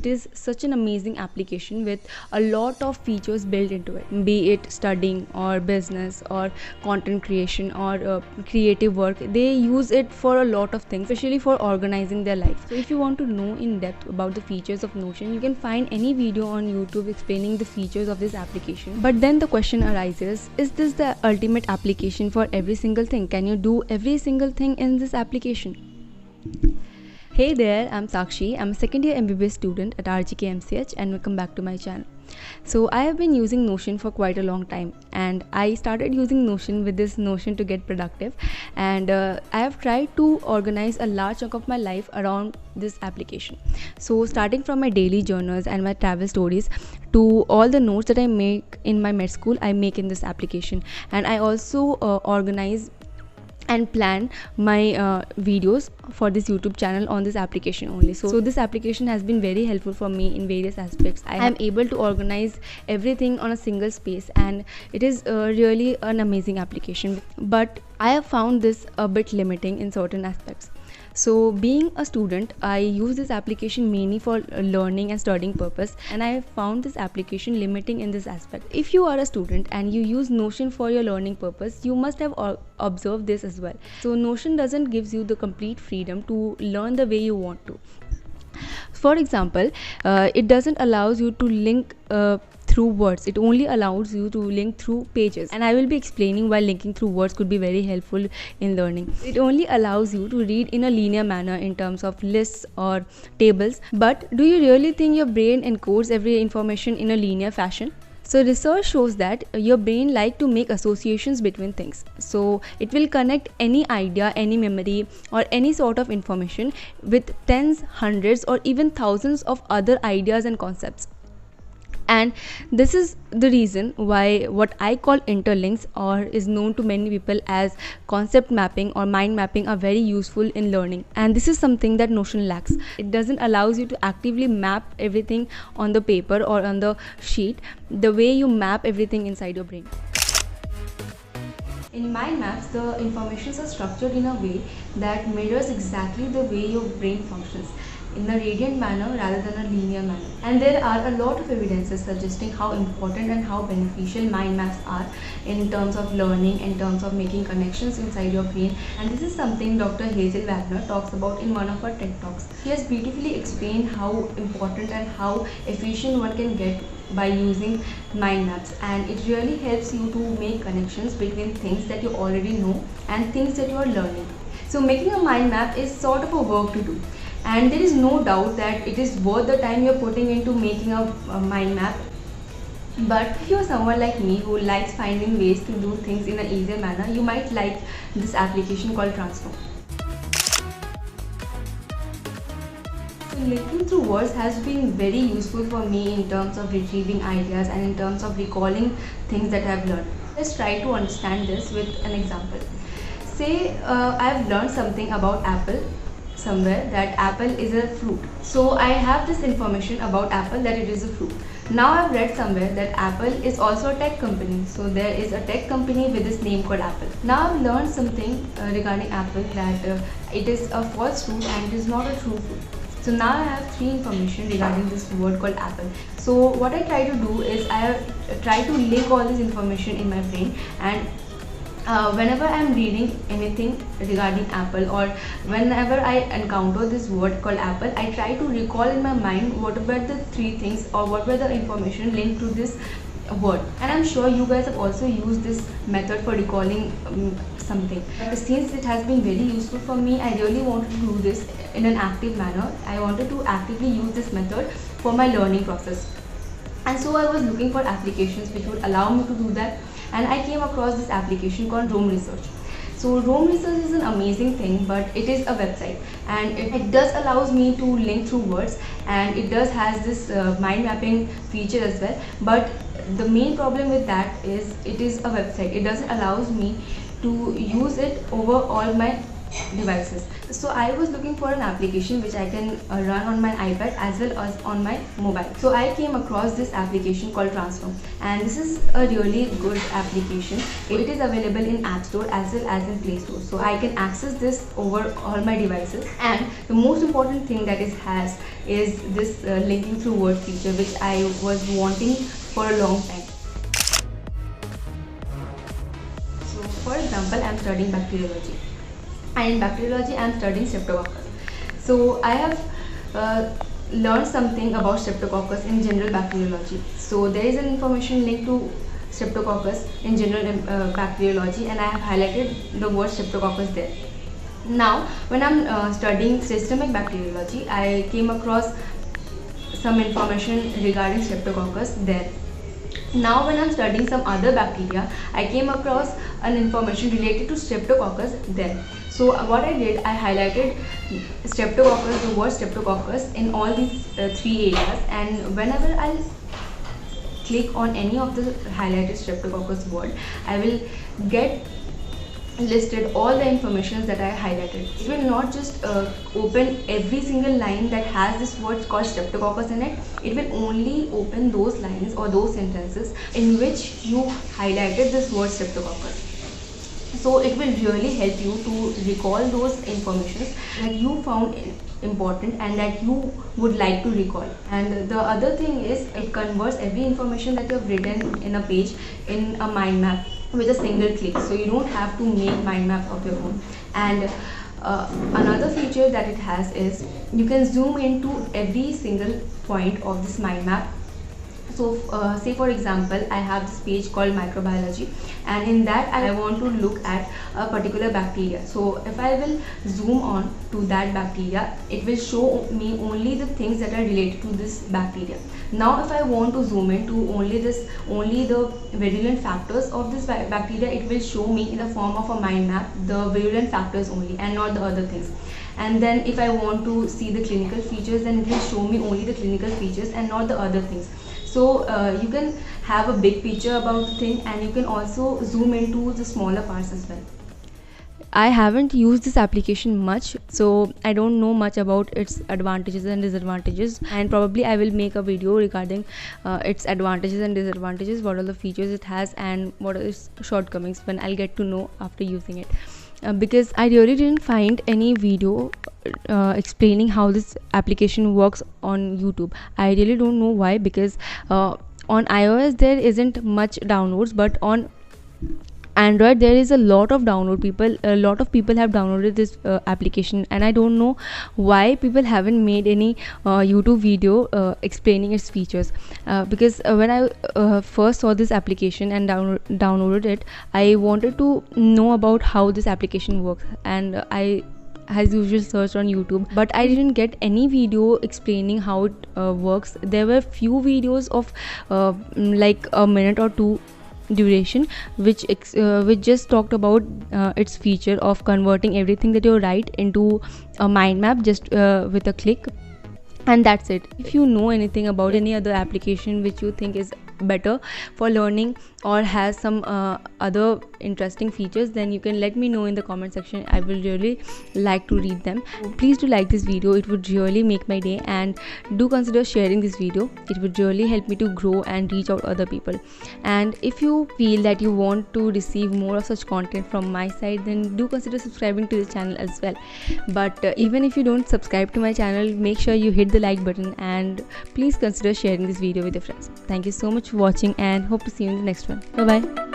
is such an amazing application with a lot of features built into it, be it studying or business or content creation or creative work. They use it for a lot of things, especially for organizing their life. So if you want to know in depth about the features of Notion, you can find any video on YouTube explaining the features of this application. But then the question arises, is this the ultimate application for every single thing? Can you do every single thing in this application? Hey there, I'm Sakshi. I'm a second year MBBS student at RGK MCH and welcome back to my channel. So I have been using Notion for quite a long time, and I started using Notion with this notion to get productive, and I have tried to organize a large chunk of my life around this application. So starting from my daily journals and my travel stories to all the notes that I make in my med school, I make in this application, and I also organize and plan my videos for this YouTube channel on this application only. So this application has been very helpful for me in various aspects. I am able to organize everything on a single space, and it is really an amazing application. But I have found this a bit limiting in certain aspects. So being a student, I use this application mainly for learning and studying purpose, and I have found this application limiting in this aspect. If you are a student and you use Notion for your learning purpose, you must have observed this as well. So Notion doesn't give you the complete freedom to learn the way you want to. For example, it doesn't allow you to link through words. It only allows you to link through pages, and I will be explaining why linking through words could be very helpful in learning. It only allows you to read in a linear manner in terms of lists or tables. But do you really think your brain encodes every information in a linear fashion? So research shows that your brain likes to make associations between things. So it will connect any idea, any memory, or any sort of information with tens, hundreds, or even thousands of other ideas and concepts. And this is the reason why what I call interlinks, or is known to many people as concept mapping or mind mapping, are very useful in learning. And this is something that Notion lacks. It doesn't allow you to actively map everything on the paper or on the sheet the way you map everything inside your brain. In mind maps, the informations are structured in a way that mirrors exactly the way your brain functions, in a radiant manner rather than a linear manner. And there are a lot of evidences suggesting how important and how beneficial mind maps are in terms of learning, in terms of making connections inside your brain. And this is something Dr. Hazel Wagner talks about in one of her TED Talks. She has beautifully explained how important and how efficient one can get by using mind maps, and it really helps you to make connections between things that you already know and things that you are learning. So making a mind map is sort of a work to do, and there is no doubt that it is worth the time you're putting into making a mind map. But if you're someone like me who likes finding ways to do things in an easier manner, you might like this application called Transform. So linking through words has been very useful for me in terms of retrieving ideas and in terms of recalling things that I've learned. Let's try to understand this with an example. Say I've learned something about apple somewhere, that apple is a fruit. So I have this information about apple, that it is a fruit. Now I've read somewhere that Apple is also a tech company. So there is a tech company with this name called Apple. Now I've learned something regarding Apple, that it is a false fruit and it is not a true fruit. So now I have three information regarding this word called Apple. So what I try to do is I try to link all this information in my brain, and whenever I am reading anything regarding Apple, or whenever I encounter this word called Apple, I try to recall in my mind what were the three things or what were the information linked to this word. And I'm sure you guys have also used this method for recalling something. But since it has been very useful for me, I really wanted to do this in an active manner. I wanted to actively use this method for my learning process. And so I was looking for applications which would allow me to do that, and I came across this application called Roam Research. So Roam Research is an amazing thing, but it is a website, and it does allows me to link through words, and it does has this mind mapping feature as well. But the main problem with that is it is a website. It doesn't allows me to use it over all my devices. So I was looking for an application which I can run on my iPad as well as on my mobile. So I came across this application called Transform, and this is a really good application. It is available in App Store as well as in Play Store. So I can access this over all my devices, and the most important thing that it has is this linking through word feature, which I was wanting for a long time. So for example, I am studying bacteriology, and in bacteriology I am studying Streptococcus. So I have learned something about Streptococcus in general bacteriology. So there is an information linked to Streptococcus in general bacteriology, and I have highlighted the word Streptococcus there. Now when I'm studying systemic bacteriology, I came across some information regarding Streptococcus there. Now when I'm studying some other bacteria, I came across an information related to Streptococcus there. So what I did, I highlighted Streptococcus, the word Streptococcus in all these three areas, and whenever I'll click on any of the highlighted Streptococcus word, I will get listed all the information that I highlighted. It will not just open every single line that has this word called Streptococcus in it. It will only open those lines or those sentences in which you highlighted this word Streptococcus. So it will really help you to recall those informations that you found important and that you would like to recall. And the other thing is, it converts every information that you have written in a page in a mind map with a single click, so you don't have to make mind map of your own. And another feature that it has is you can zoom into every single point of this mind map. So say for example, I have this page called microbiology, and in that I want to look at a particular bacteria. So if I will zoom on to that bacteria, it will show me only the things that are related to this bacteria. Now if I want to zoom into only the virulent factors of this bacteria, it will show me in the form of a mind map the virulent factors only and not the other things. And then if I want to see the clinical features, then it will show me only the clinical features and not the other things. So you can have a big picture about the thing, and you can also zoom into the smaller parts as well. I haven't used this application much, so I don't know much about its advantages and disadvantages, and probably I will make a video regarding its advantages and disadvantages, what are the features it has and what are its shortcomings, when I'll get to know after using it. Because I really didn't find any video explaining how this application works on YouTube. I really don't know why, because on iOS there isn't much downloads, but on Android there is a lot of download. A lot of people have downloaded this application, and I don't know why people haven't made any YouTube video explaining its features. Because when I first saw this application and downloaded it, I wanted to know about how this application works, and I as usual searched on YouTube, but I didn't get any video explaining how it works. There were few videos of like a minute or two duration, which just talked about its feature of converting everything that you write into a mind map just with a click, and that's it. If you know anything about any other application which you think is better for learning or has some other interesting features, then you can let me know in the comment section. I will really like to read them. Please do like this video, it would really make my day, and do consider sharing this video. It would really help me to grow and reach out other people. And if you feel that you want to receive more of such content from my side, then do consider subscribing to the channel as well. But even if you don't subscribe to my channel, make sure you hit the like button, and please consider sharing this video with your friends. Thank you so much for watching, and hope to see you in the next one. Bye bye.